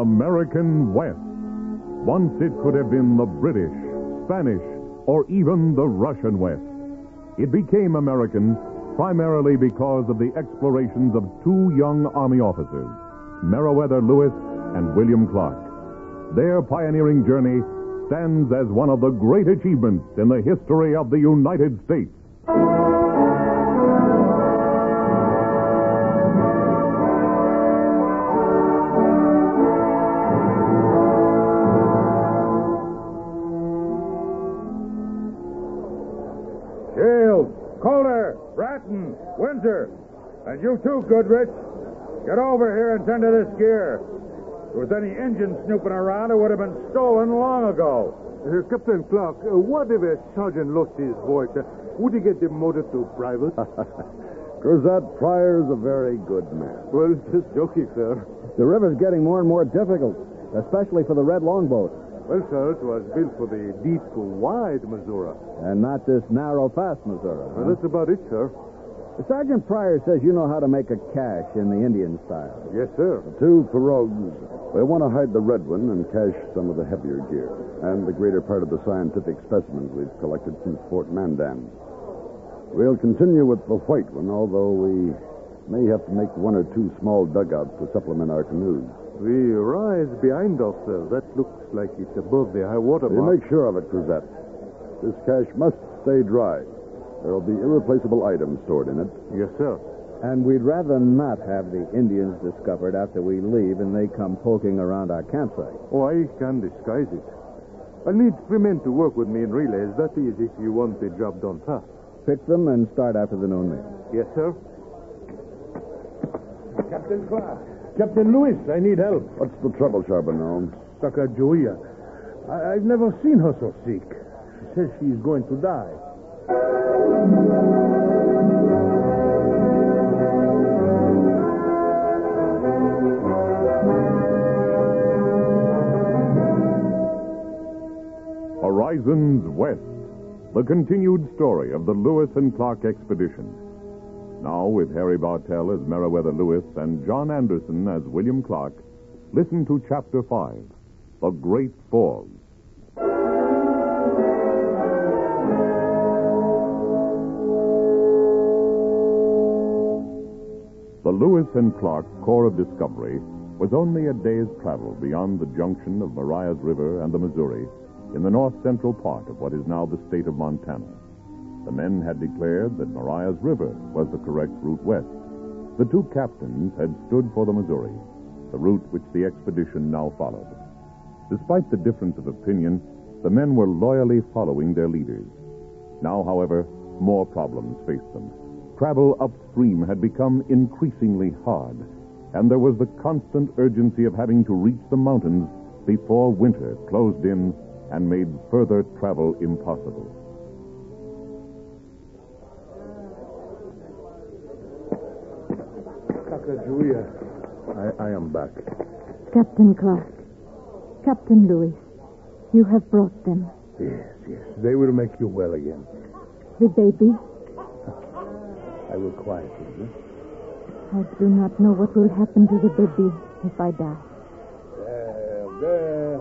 American West. Once it could have been the British, Spanish, or even the Russian West. It became American primarily because of the explorations of two young Army officers, Meriwether Lewis and William Clark. Their pioneering journey stands as one of the great achievements in the history of the United States. Shields, Calder, Bratton, Windsor, and you too, Goodrich. Get over here and tend to this gear. If there was any engine snooping around, it would have been stolen long ago. Captain Clark, what if a sergeant lost his voice? Would he get demoted to private? Cruzat Pryor's a very good man. Well, just joking, sir. The river's getting more and more difficult, especially for the red longboat. Well, sir, it was built for the deep, wide Missouri. And not this narrow, fast Missouri. Well, that's about it, sir. Sergeant Pryor says you know how to make a cache in the Indian style. Yes, sir. Two pirogues. They want to hide the red one and cache some of the heavier gear and the greater part of the scientific specimens we've collected since Fort Mandan. We'll continue with the white one, although we may have to make one or two small dugouts to supplement our canoes. We rise behind us, sir. That looks like it's above the high water You mark. make sure of it, Cruzat. This cache must stay dry. There will be irreplaceable items stored in it. Yes, sir. And we'd rather not have the Indians discovered after we leave and they come poking around our campsite. Oh, I can disguise it. I'll need 3 men to work with me in relays. That is, if you want the job done fast. Pick them and start after the noon meal. Yes, sir. Captain Clark. Captain Lewis, I need help. What's the trouble, Charbonneau? Sacagawea. I've never seen her so sick. She says she's going to die. Horizons West, the continued story of the Lewis and Clark expedition. Now, with Harry Bartell as Meriwether Lewis and John Anderson as William Clark, listen to Chapter 5, The Great Falls. The Lewis and Clark Corps of Discovery was only a day's travel beyond the junction of Marias River and the Missouri in the north-central part of what is now the state of Montana. The men had declared that Marias River was the correct route west. The two captains had stood for the Missouri, the route which the expedition now followed. Despite the difference of opinion, the men were loyally following their leaders. Now, however, more problems faced them. Travel upstream had become increasingly hard, and there was the constant urgency of having to reach the mountains before winter closed in and made further travel impossible. Sacagawea, I am back. Captain Clark, Captain Lewis, you have brought them. Yes. They will make you well again. The baby? I will quiet you. I do not know what will happen to the baby if I die. There.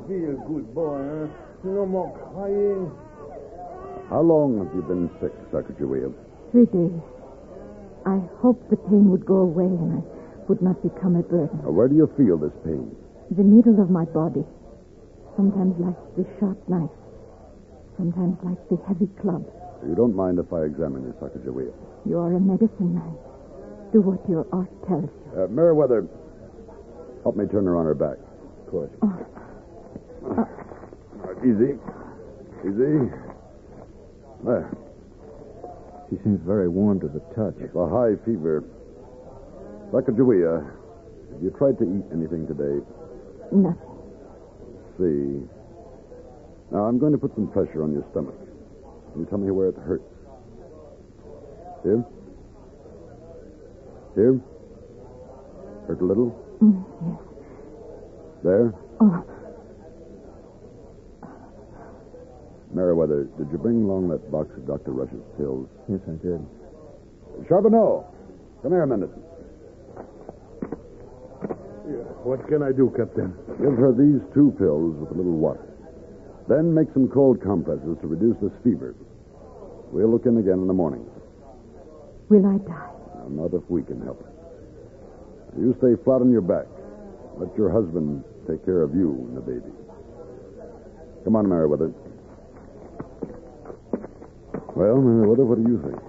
Be a good boy, huh? No more crying. How long have you been sick, Sacagawea? 3 days. I hoped the pain would go away and I would not become a burden. Where do you feel this pain? The needle of my body. Sometimes like the sharp knife. Sometimes like the heavy club. You don't mind if I examine you, Sacagawea? You are a medicine man. Do what your art tells you. Meriwether, help me turn her on her back. Of course. Easy. There. She seems very warm to the touch. It's a high fever. Sacagawea, have you tried to eat anything today? Nothing. See. Now, I'm going to put some pressure on your stomach. Can you tell me where it hurts? Here? Hurt a little? Yes. There? Oh. Meriwether, did you bring along that box of Dr. Rush's pills? Yes, I did. Charbonneau, come here a minute. What can I do, Captain? Give her these 2 pills with a little water. Then make some cold compresses to reduce this fever. We'll look in again in the morning. Will I die? Not if we can help it. You stay flat on your back. Let your husband take care of you and the baby. Come on, Meriwether. Well, Meriwether, what do you think?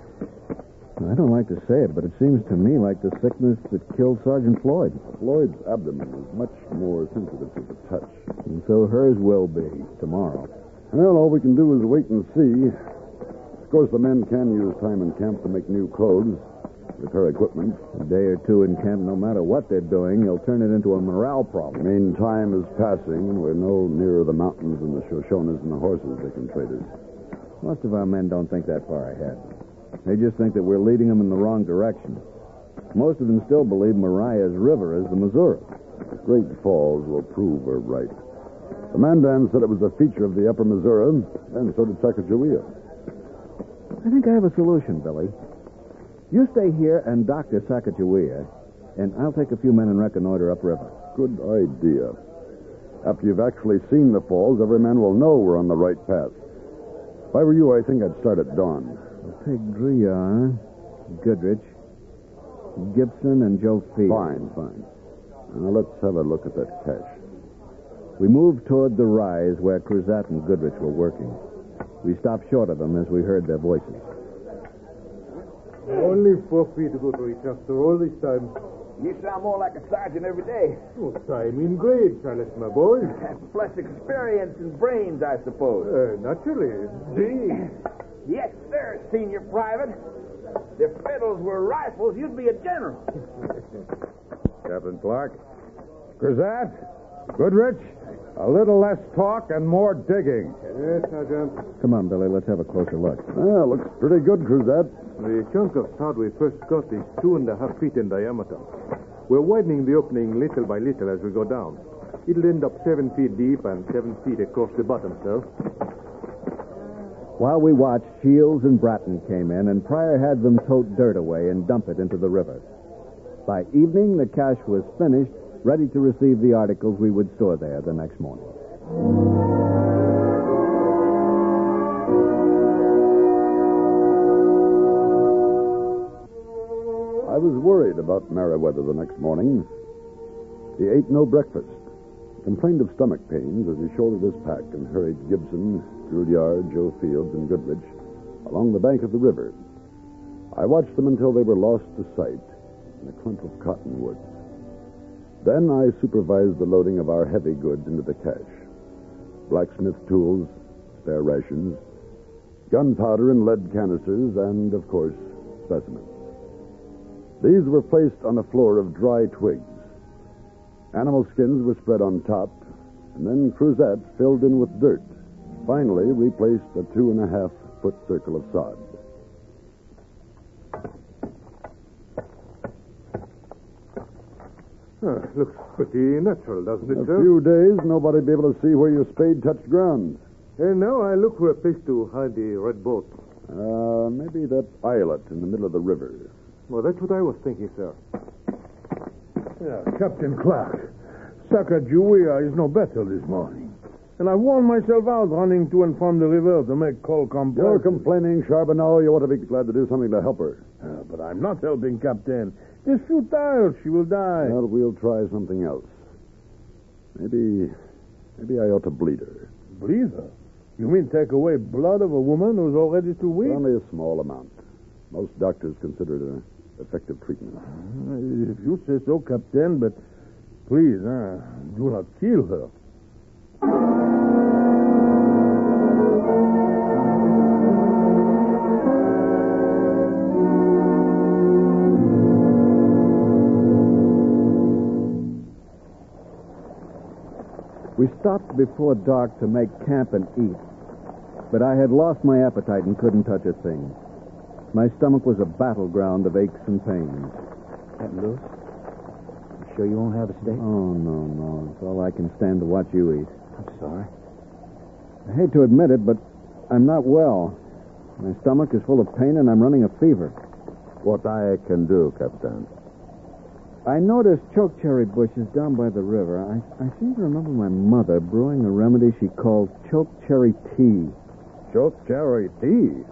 I don't like to say it, but it seems to me like the sickness that killed Sergeant Floyd. Floyd's abdomen is much more sensitive to the touch. And so hers will be tomorrow. Well, all we can do is wait and see. Of course, the men can use time in camp to make new clothes, repair equipment. A day or two in camp, no matter what they're doing, you'll turn it into a morale problem. Time is passing, and we're no nearer the mountains and the Shoshonas and the horses they can trade us. Most of our men don't think that far ahead. They just think that we're leading them in the wrong direction. Most of them still believe Mariah's River is the Missouri. The Great Falls will prove we're right. The Mandan said it was a feature of the upper Missouri, and so did Sacagawea. I think I have a solution, Billy. You stay here and doctor Sacagawea, and I'll take a few men and reconnoiter upriver. Good idea. After you've actually seen the falls, every man will know we're on the right path. If I were you, I think I'd start at dawn. Take Drouillard, Goodrich, Gibson, and Joe Field. Fine. Now, let's have a look at that cache. We moved toward the rise where Cruzat and Goodrich were working. We stopped short of them as we heard their voices. Only 4 feet to go to each after all this time. You sound more like a sergeant every day. Oh, time in grade, Charles, my boy. Plus experience and brains, I suppose. Naturally. Gee. Yes, sir, Senior Private. If fiddles were rifles, you'd be a general. Captain Clark. Cruzat, Goodrich, a little less talk and more digging. Yes, Sergeant. Come on, Billy, let's have a closer look. Well, looks pretty good, Cruzat. The chunk of sod we first got is 2.5 feet in diameter. We're widening the opening little by little as we go down. It'll end up 7 feet deep and 7 feet across the bottom, sir. While we watched, Shields and Bratton came in, and Pryor had them tote dirt away and dump it into the river. By evening, the cache was finished, ready to receive the articles we would store there the next morning. I was worried about Meriwether the next morning. He ate no breakfast, complained of stomach pains as he shouldered his pack and hurried Gibson, Drouillard, Joe Fields, and Goodrich along the bank of the river. I watched them until they were lost to sight in a clump of cottonwoods. Then I supervised the loading of our heavy goods into the cache. Blacksmith tools, spare rations, gunpowder and lead canisters, and, of course, specimens. These were placed on a floor of dry twigs. Animal skins were spread on top, and then Cruzat filled in with dirt. Finally, replaced a 2.5-foot circle of sod. Looks pretty natural, doesn't it, In sir? a few days, nobody'd be able to see where your spade touched ground. And now I look for a place to hide the red boat. Maybe that islet in the middle of the river. Well, that's what I was thinking, sir. Yeah, Captain Clark. Sacagawea is no better this morning. And I worn myself out running to and from the river to make coal compresses. You're complaining, Charbonneau. You ought to be glad to do something to help her. But I'm not helping, Captain. It's futile. She will die. Well, we'll try something else. Maybe I ought to bleed her. Bleed her? You mean take away blood of a woman who's already too weak? Only a small amount. Most doctors consider it an effective treatment. If you say so, Captain, but please, do not kill her. We stopped before dark to make camp and eat, but I had lost my appetite and couldn't touch a thing. My stomach was a battleground of aches and pains. Captain Lewis, you sure you won't have a steak? Oh, no. It's all I can stand to watch you eat. I'm sorry. I hate to admit it, but I'm not well. My stomach is full of pain, and I'm running a fever. What I can do, Captain? I noticed chokecherry bushes down by the river. I seem to remember my mother brewing a remedy she called chokecherry tea. Chokecherry tea?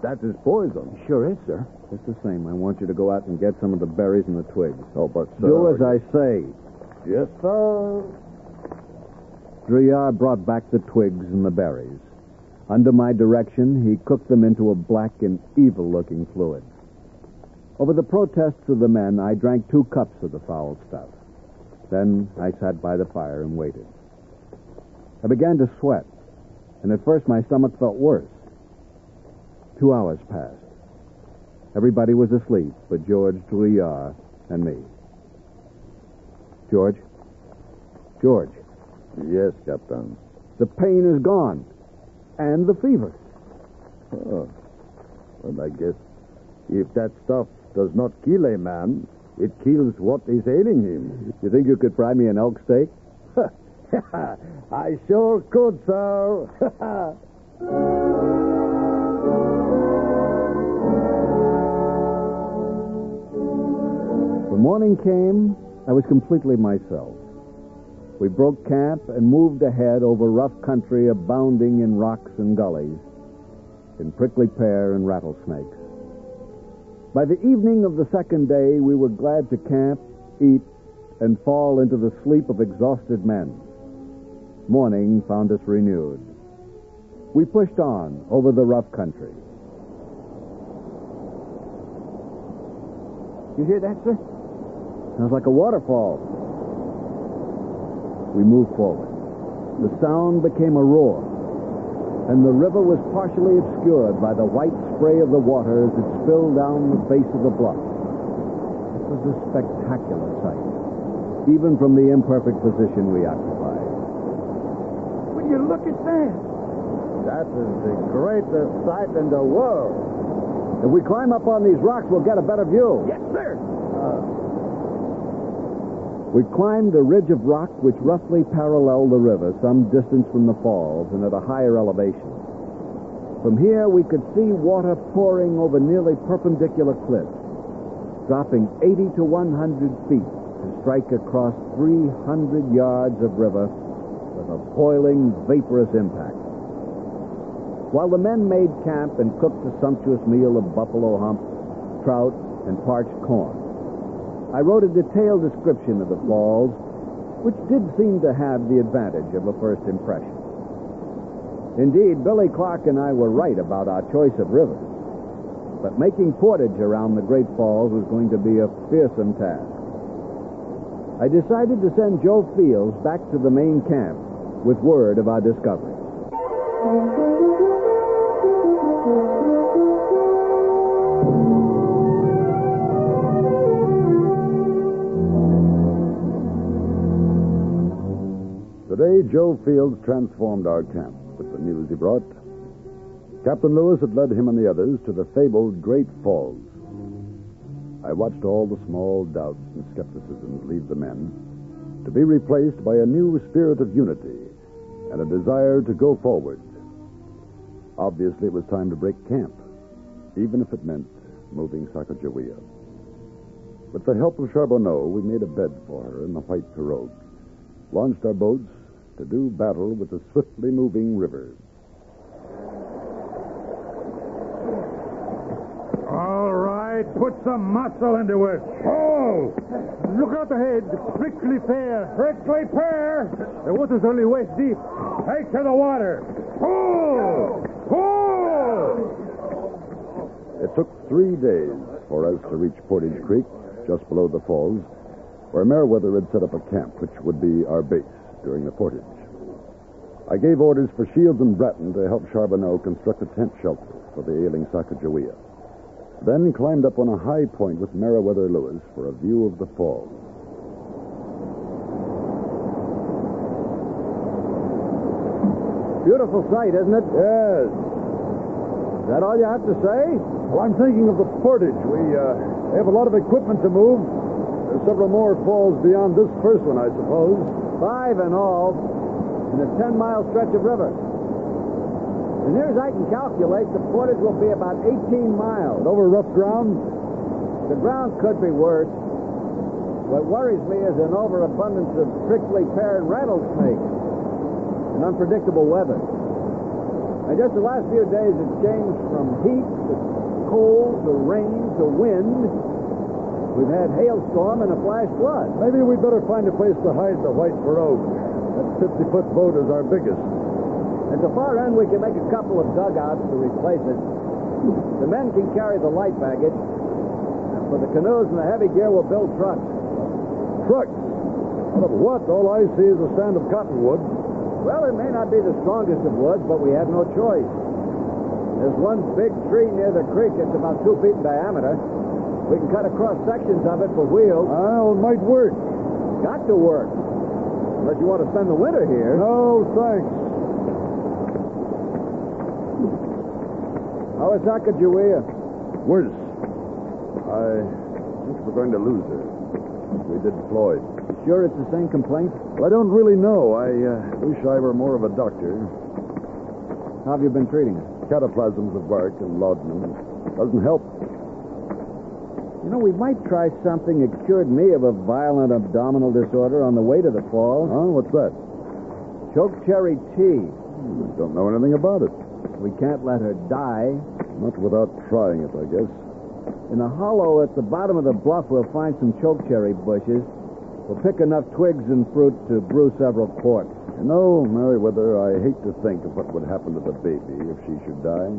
That is poison. Sure is, sir. Just the same, I want you to go out and get some of the berries and the twigs. Oh, but, sir... Do as I say. Yes, sir. Druyard brought back the twigs and the berries. Under my direction, he cooked them into a black and evil-looking fluid. Over the protests of the men, I drank 2 cups of the foul stuff. Then I sat by the fire and waited. I began to sweat, and at first my stomach felt worse. 2 hours passed. Everybody was asleep but George Druyard and me. George? George. Yes, Captain. The pain is gone. And the fever. Oh. Well, I guess if that stuff does not kill a man, it kills what is ailing him. You think you could fry me an elk steak? I sure could, sir. When morning came, I was completely myself. We broke camp and moved ahead over rough country abounding in rocks and gullies, in prickly pear and rattlesnakes. By the evening of the second day, we were glad to camp, eat, and fall into the sleep of exhausted men. Morning found us renewed. We pushed on over the rough country. You hear that, sir? Sounds like a waterfall. We moved forward. The sound became a roar, and the river was partially obscured by the white spray of the water as it spilled down the face of the bluff. It was a spectacular sight, even from the imperfect position we occupied. Will you look at that? That is the greatest sight in the world. If we climb up on these rocks, we'll get a better view. Yes, sir. We climbed a ridge of rock which roughly paralleled the river some distance from the falls and at a higher elevation. From here, we could see water pouring over nearly perpendicular cliffs, dropping 80 to 100 feet to strike across 300 yards of river with a boiling, vaporous impact. While the men made camp and cooked a sumptuous meal of buffalo hump, trout, and parched corn, I wrote a detailed description of the falls, which did seem to have the advantage of a first impression. Indeed, Billy Clark and I were right about our choice of rivers, but making portage around the Great Falls was going to be a fearsome task. I decided to send Joe Fields back to the main camp with word of our discovery. Today, Joe Fields transformed our camp with the news he brought. Captain Lewis had led him and the others to the fabled Great Falls. I watched all the small doubts and skepticisms leave the men, to be replaced by a new spirit of unity and a desire to go forward. Obviously, it was time to break camp, even if it meant moving Sacagawea. With the help of Charbonneau, we made a bed for her in the white pirogue, launched our boats to do battle with the swiftly moving river. All right, put some muscle into it. Pull! Look out ahead. Prickly pear. Prickly pear! The water's only waist deep. Take to the water. Pull! Pull! It took 3 days for us to reach Portage Creek, just below the falls, where Meriwether had set up a camp, which would be our base during the portage. I gave orders for Shields and Bratton to help Charbonneau construct a tent shelter for the ailing Sacagawea. Then climbed up on a high point with Meriwether Lewis for a view of the falls. Beautiful sight, isn't it? Yes. Is that all you have to say? Well, I'm thinking of the portage. We have a lot of equipment to move. There's several more falls beyond this first one, I suppose. 5 in all, in a 10-mile stretch of river. As near as I can calculate, the portage will be about 18 miles. Over rough ground? The ground could be worse. What worries me is an overabundance of prickly pear rattlesnakes and unpredictable weather. And just the last few days have changed from heat to cold to rain to wind. We've had hailstorm and a flash flood. Maybe we'd better find a place to hide the white pirogue. That 50-foot boat is our biggest. At the far end, we can make a couple of dugouts to replace it. The men can carry the light baggage. And for the canoes and the heavy gear, we'll build trucks. Trucks? Out of what? All I see is a stand of cottonwood. Well, it may not be the strongest of woods, but we have no choice. There's one big tree near the creek that's about 2 feet in diameter. We can cut across sections of it for wheels. Well, it might work. Got to work. Unless you want to spend the winter here. No, thanks. How is Sacagawea? Worse. I think we're going to lose her. We did Floyd. Sure it's the same complaint? Well, I don't really know. I wish I were more of a doctor. How have you been treating her? Cataplasms of bark and laudanum. Doesn't help. You know, we might try something that cured me of a violent abdominal disorder on the way to the falls. Huh? What's that? Chokecherry tea. Don't know anything about it. We can't let her die. Not without trying it, I guess. In a hollow at the bottom of the bluff, we'll find some chokecherry bushes. We'll pick enough twigs and fruit to brew several quarts. You know, Meriwether, I hate to think of what would happen to the baby if she should die.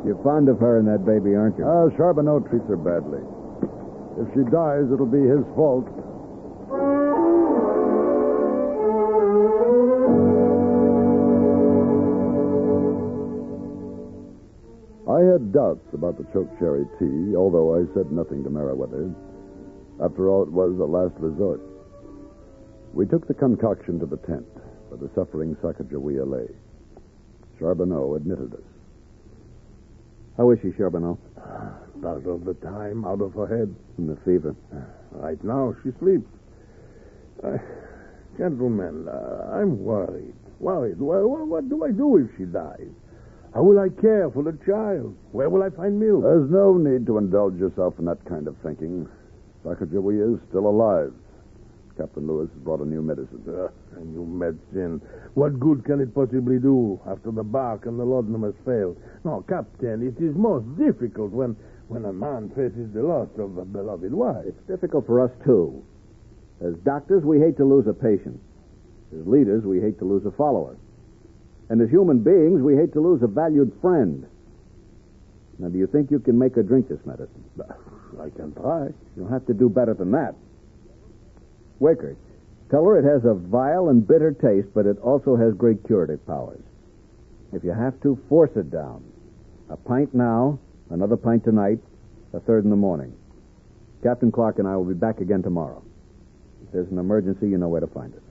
You're fond of her and that baby, aren't you? Charbonneau treats her badly. If she dies, it'll be his fault. I had doubts about the chokecherry tea, although I said nothing to Meriwether. After all, it was a last resort. We took the concoction to the tent, where the suffering Sacagawea lay. Charbonneau admitted us. How is she, Charbonneau? Part of the time out of her head. And the fever? Right now, she sleeps. Gentlemen, I'm worried. Worried. Well, what do I do if she dies? How will I care for the child? Where will I find milk? There's no need to indulge yourself in that kind of thinking. Sacagawea is still alive. Captain Lewis has brought a new medicine. A new medicine. What good can it possibly do after the bark and the laudanum has failed? No, Captain, it is most difficult when a man faces the loss of a beloved wife. It's difficult for us, too. As doctors, we hate to lose a patient. As leaders, we hate to lose a follower. And as human beings, we hate to lose a valued friend. Now, do you think you can make her drink this medicine? I can try. You'll have to do better than that. Waker, tell her it has a vile and bitter taste, but it also has great curative powers. If you have to, force it down. A pint now, another pint tonight, a third in the morning. Captain Clark and I will be back again tomorrow. If there's an emergency, you know where to find us.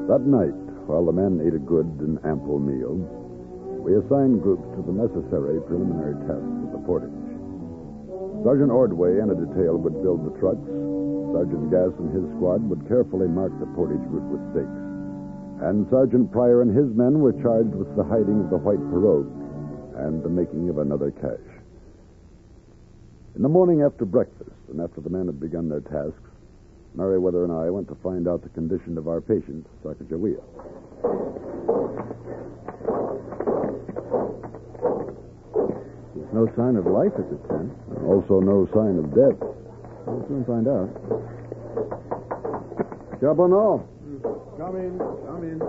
That night, while the men ate a good and ample meal, we assigned groups to the necessary preliminary tasks of the portage. Sergeant Ordway and a detail would build the trucks. Sergeant Gass and his squad would carefully mark the portage route with stakes. And Sergeant Pryor and his men were charged with the hiding of the white pirogue and the making of another cache. In the morning after breakfast, and after the men had begun their tasks, Meriwether and I went to find out the condition of our patient, Sacagawea. There's no sign of life at the tent. Also no sign of death. We'll soon find out. Charbonneau. Come in.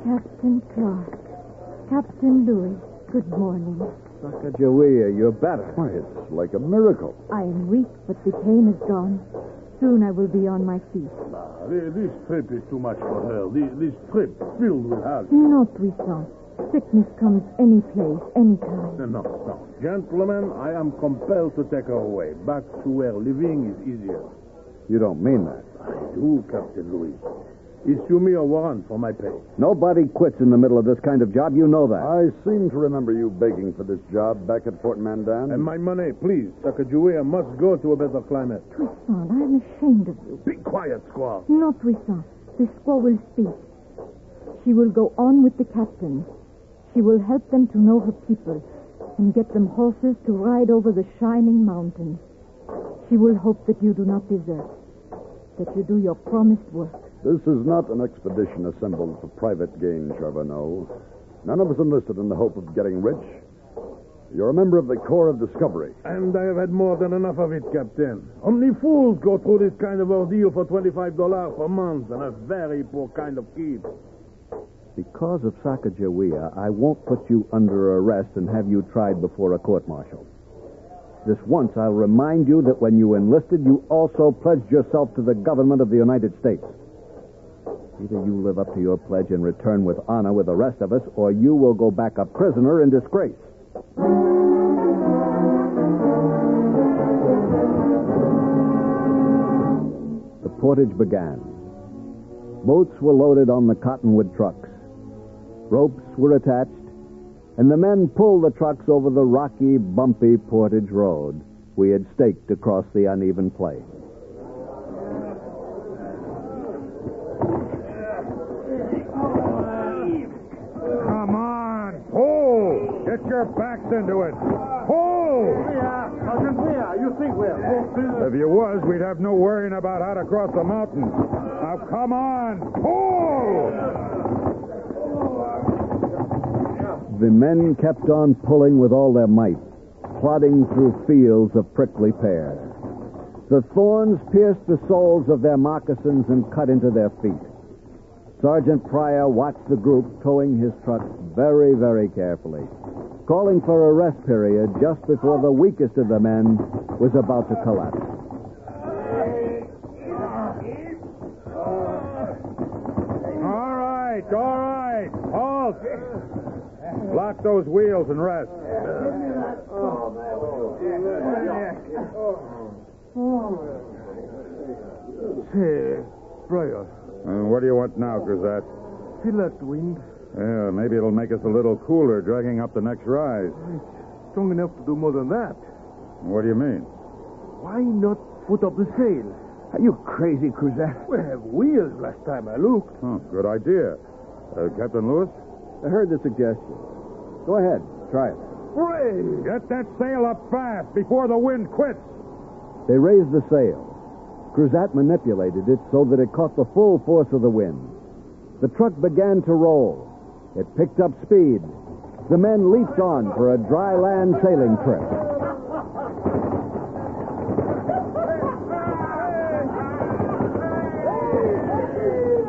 Captain Clark. Captain Louis. Good morning. Sacagawea, you're better. Why, it's like a miracle. I am weak, but the pain is gone. Soon I will be on my feet. This trip is too much for her. This trip filled with hell. No, Toussaint. Sickness comes any place, any time. No. Gentlemen, I am compelled to take her away. Back to where living is easier. You don't mean that. I do, Captain Louis. Issue me a warrant for my pay. Nobody quits in the middle of this kind of job. You know that. I seem to remember you begging for this job back at Fort Mandan. And my money, please. Sacagawea must go to a better climate. Toussaint, I am ashamed of you. Be quiet, squaw. No, Toussaint. The squaw will speak. She will go on with the captain. She will help them to know her people and get them horses to ride over the shining mountains. She will hope that you do not desert, that you do your promised work. This is not an expedition assembled for private gain, Charbonneau. None of us enlisted in the hope of getting rich. You're a member of the Corps of Discovery. And I have had more than enough of it, Captain. Only fools go through this kind of ordeal for $25 per month and a very poor kind of keep. Because of Sacagawea, I won't put you under arrest and have you tried before a court-martial. This once, I'll remind you that when you enlisted, you also pledged yourself to the government of the United States. Either you live up to your pledge and return with honor with the rest of us, or you will go back a prisoner in disgrace. The portage began. Boats were loaded on the cottonwood trucks. Ropes were attached, and the men pulled the trucks over the rocky, bumpy portage road we had staked across the uneven plain. Come on, pull! Get your backs into it. Pull! You think we're horses? If you was, we'd have no worrying about how to cross the mountains. Now, come on, pull! The men kept on pulling with all their might, plodding through fields of prickly pear. The thorns pierced the soles of their moccasins and cut into their feet. Sergeant Pryor watched the group towing his truck very, very carefully, calling for a rest period just before the weakest of the men was about to collapse. All right, halt! Lock those wheels and rest. Say, Pryor. What do you want now, Cruzat? Feel that wind? Yeah, maybe it'll make us a little cooler dragging up the next rise. It's strong enough to do more than that. What do you mean? Why not put up the sail? Are you crazy, Cruzat? We have wheels last time I looked. Huh, good idea. Captain Lewis? I heard the suggestion. Go ahead, try it. Hooray! Get that sail up fast before the wind quits. They raised the sail. Cruzat manipulated it so that it caught the full force of the wind. The truck began to roll. It picked up speed. The men leaped on for a dry land sailing trip.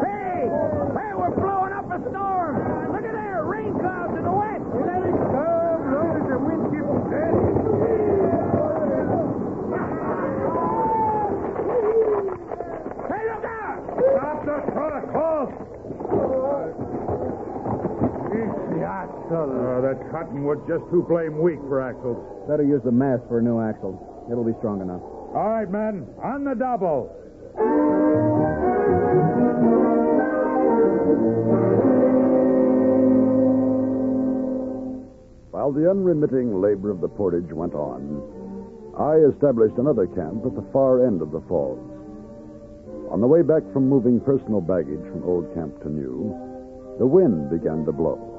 Hey! Hey, we're blowing up a storm! Look at there, rain clouds in the west! Let it come, long as the wind keeps steady. Hey, look out! Stop the truck! Halt! That cottonwood's just too blame weak for axles. Better use the mast for a new axle. It'll be strong enough. All right, men, on the double. While the unremitting labor of the portage went on, I established another camp at the far end of the falls. On the way back from moving personal baggage from old camp to new, the wind began to blow.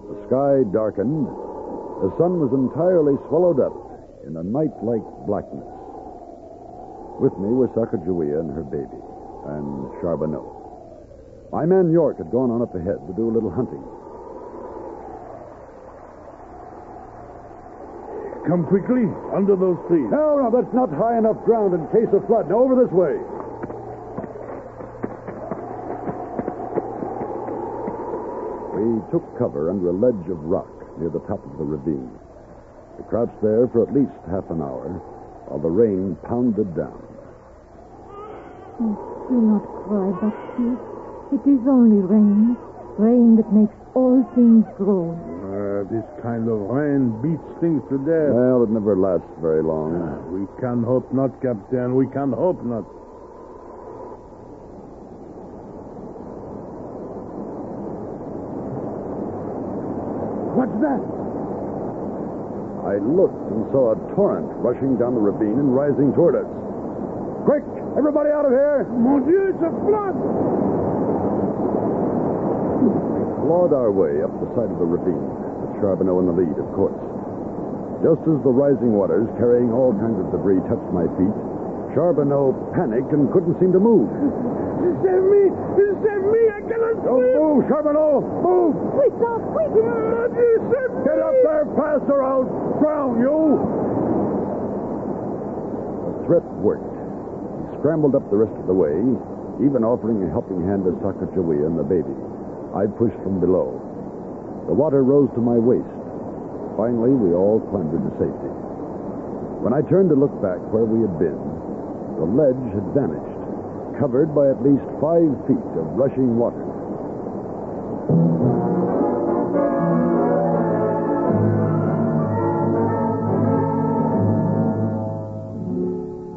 The sky darkened. The sun was entirely swallowed up in a night-like blackness. With me were Sacagawea and her baby, and Charbonneau. My man York had gone on up ahead to do a little hunting. Come quickly, under those trees. No, that's not high enough ground in case of flood. Now, over this way. We took cover under a ledge of rock near the top of the ravine. We crouched there for at least half an hour while the rain pounded down. Oh, do not cry, Bucksy. It is only rain. Rain that makes all things grow. This kind of rain beats things to death. Well, it never lasts very long. We can hope not, Captain. We can hope not. What's that? I looked and saw a torrent rushing down the ravine and rising toward us. Quick! Everybody out of here! Mon Dieu, it's a flood! clawed our way up the side of the ravine, with Charbonneau in the lead, of course. Just as the rising waters, carrying all kinds of debris, touched my feet, Charbonneau panicked and couldn't seem to move. Save me! Save me! I cannot Don't swim! move, Charbonneau! Move! Quick, Doc, quick! Mother, save me! Get up there fast or I'll drown you! The threat worked. He scrambled up the rest of the way, even offering a helping hand to Sacagawea and the baby. I pushed from below. The water rose to my waist. Finally, we all clambered to safety. When I turned to look back where we had been, the ledge had vanished, covered by at least 5 feet of rushing water.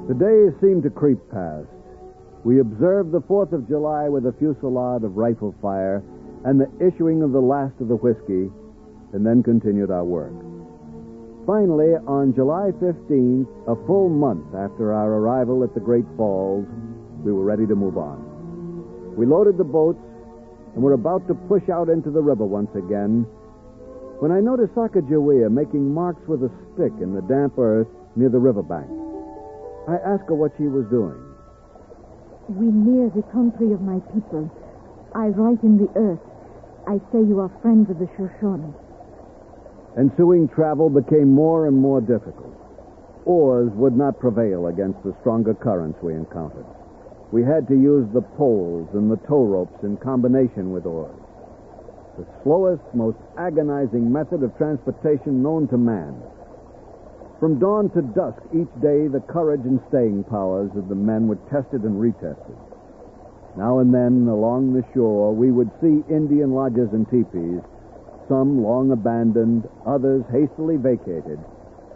The days seemed to creep past. We observed the 4th of July with a fusillade of rifle fire and the issuing of the last of the whiskey, and then continued our work. Finally, on July 15th, a full month after our arrival at the Great Falls, we were ready to move on. We loaded the boats and were about to push out into the river once again when I noticed Sacagawea making marks with a stick in the damp earth near the riverbank. I asked her what she was doing. We near the country of my people. I write in the earth. I say you are friends of the Shoshone. Ensuing travel became more and more difficult. Oars would not prevail against the stronger currents we encountered. We had to use the poles and the tow ropes in combination with oars. The slowest, most agonizing method of transportation known to man. From dawn to dusk each day, the courage and staying powers of the men were tested and retested. Now and then, along the shore, we would see Indian lodges and teepees, some long abandoned, others hastily vacated,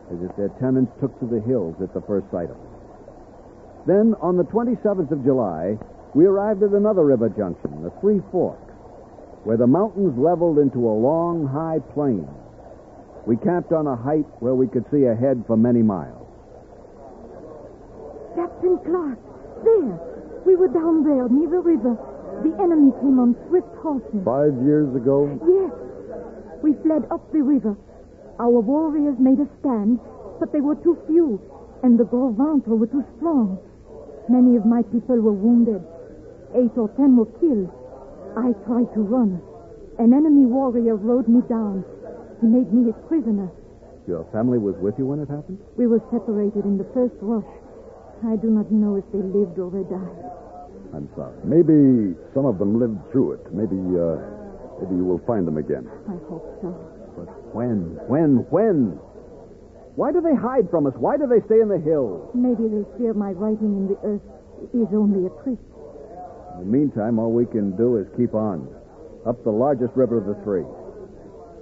as if their tenants took to the hills at the first sight of them. Then, on the 27th of July, we arrived at another river junction, the Three Forks, where the mountains leveled into a long, high plain. We camped on a height where we could see ahead for many miles. Captain Clark, there. We were down there near the river. The enemy came on swift horses. 5 years ago? Yes. We fled up the river. Our warriors made a stand, but they were too few, and the Gros Ventre were too strong. Many of my people were wounded. 8 or 10 were killed. I tried to run. An enemy warrior rode me down. He made me his prisoner. Your family was with you when it happened? We were separated in the first rush. I do not know if they lived or they died. I'm sorry. Maybe some of them lived through it. Maybe you will find them again. I hope so. But when? Why do they hide from us? Why do they stay in the hills? Maybe they fear my writing in the earth is only a trick. In the meantime, all we can do is keep on, up the largest river of the three,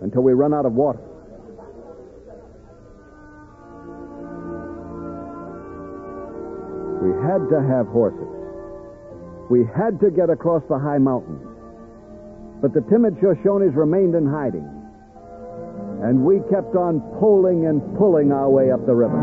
until we run out of water. We had to have horses. We had to get across the high mountains. But the timid Shoshones remained in hiding. And we kept on poling and pulling our way up the river.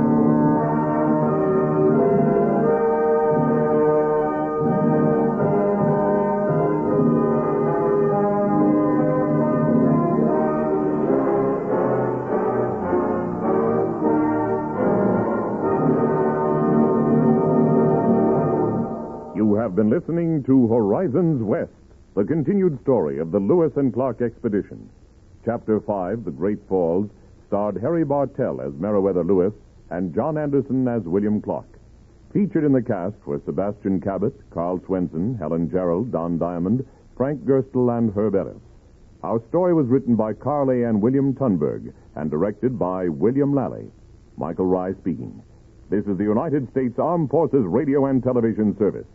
You have been listening to Horizons West, the continued story of the Lewis and Clark expedition. Chapter 5, The Great Falls, starred Harry Bartell as Meriwether Lewis and John Anderson as William Clark. Featured in the cast were Sebastian Cabot, Carl Swenson, Helen Gerald, Don Diamond, Frank Gerstle, and Herb Ellis. Our story was written by Carly and William Tunberg and directed by William Lally. Michael Rye speaking. This is the United States Armed Forces Radio and Television Service.